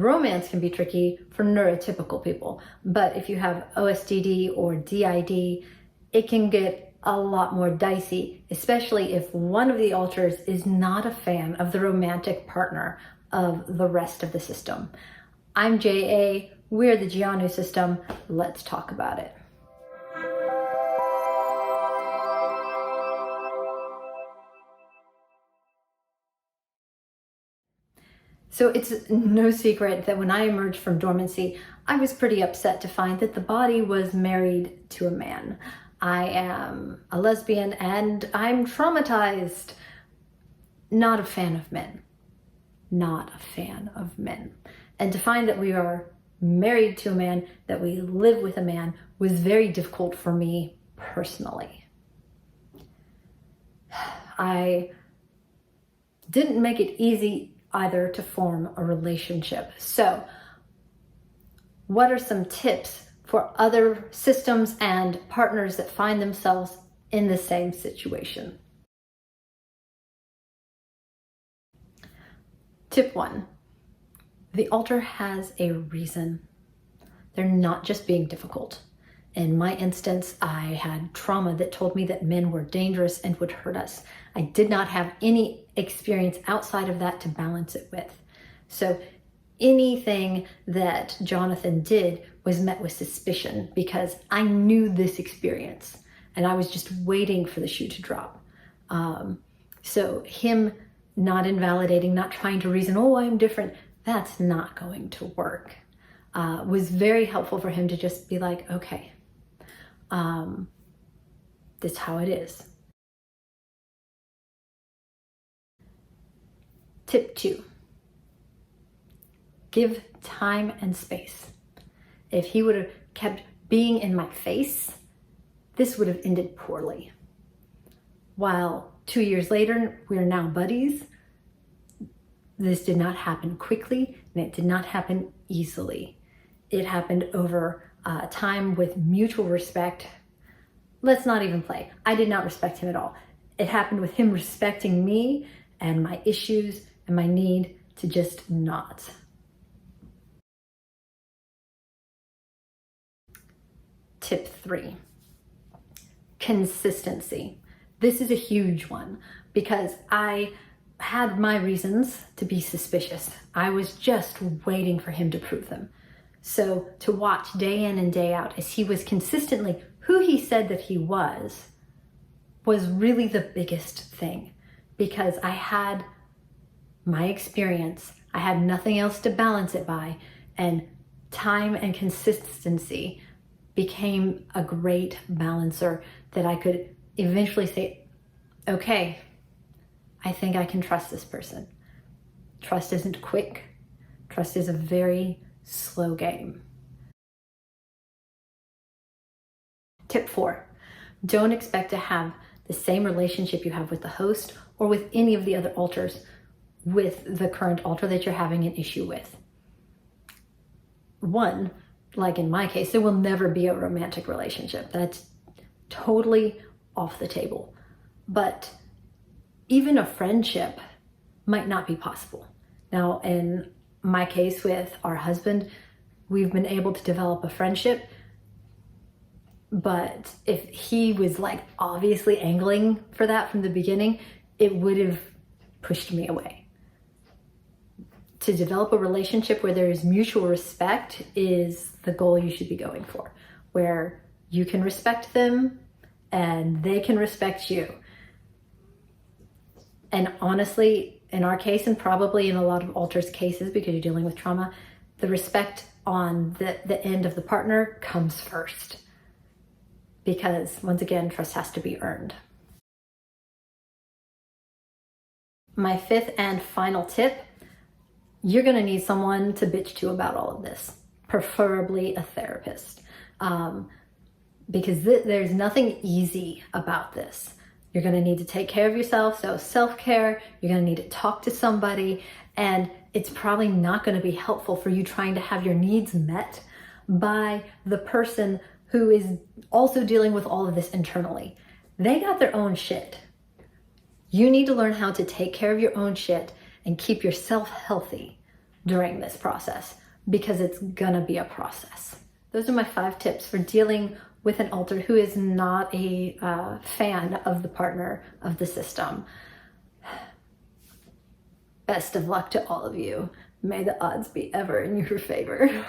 Romance can be tricky for neurotypical people, but if you have O.S.D.D or D.I.D, it can get a lot more dicey, especially if one of the alters is not a fan of the romantic partner of the rest of the system. I'm J.A., we're the D.I.D system, let's talk about it. So it's no secret that when I emerged from dormancy, I was pretty upset to find that the body was married to a man. I am a lesbian and I'm traumatized. Not a fan of men. Not a fan of men. And to find that we are married to a man, that we live with a man, was very difficult for me personally. I didn't make it easy either to form a relationship. So, what are some tips for other systems and partners that find themselves in the same situation? Tip 1. The alter has a reason. They're not just being difficult. In my instance, I had trauma that told me that men were dangerous and would hurt us. I did not have any experience outside of that to balance it with. So anything that Jonathan did was met with suspicion because I knew this experience and I was just waiting for the shoe to drop. So him not invalidating, not trying to reason, oh, I'm different, that's not going to work. Was very helpful for him to just be like, okay, this is how it is. Tip 2, give time and space. If he would have kept being in my face, this would have ended poorly. While 2 years later, we are now buddies, this did not happen quickly and it did not happen easily. It happened over time with mutual respect. Let's not even play. I did not respect him at all. It happened with him respecting me and my issues and my need to just not. Tip 3, consistency. This is a huge one because I had my reasons to be suspicious. I was just waiting for him to prove them. So to watch day in and day out as he was consistently who he said that he was really the biggest thing because I had my experience. I had nothing else to balance it by, and time and consistency became a great balancer that I could eventually say, okay, I think I can trust this person. Trust isn't quick. Trust is a very slow game. Tip 4, don't expect to have the same relationship you have with the host or with any of the other alters with the current alter that you're having an issue with. One, like in my case, there will never be a romantic relationship. That's totally off the table. But even a friendship might not be possible. Now, in my case with our husband, we've been able to develop a friendship, but if he was like obviously angling for that from the beginning, it would have pushed me away. To develop a relationship where there is mutual respect is the goal you should be going for, where you can respect them and they can respect you. And honestly, in our case, and probably in a lot of alters cases, because you're dealing with trauma, the respect on the end of the partner comes first. Because once again, trust has to be earned. My 5th and final tip, you're gonna need someone to bitch to about all of this, preferably a therapist. Because there's nothing easy about this. You're gonna need to take care of yourself, so self-care, you're gonna need to talk to somebody, and it's probably not gonna be helpful for you trying to have your needs met by the person who is also dealing with all of this internally. They got their own shit. You need to learn how to take care of your own shit and keep yourself healthy during this process, because it's gonna be a process. Those are my 5 tips for dealing with an alter who is not a fan of the partner of the system. Best of luck to all of you. May the odds be ever in your favor.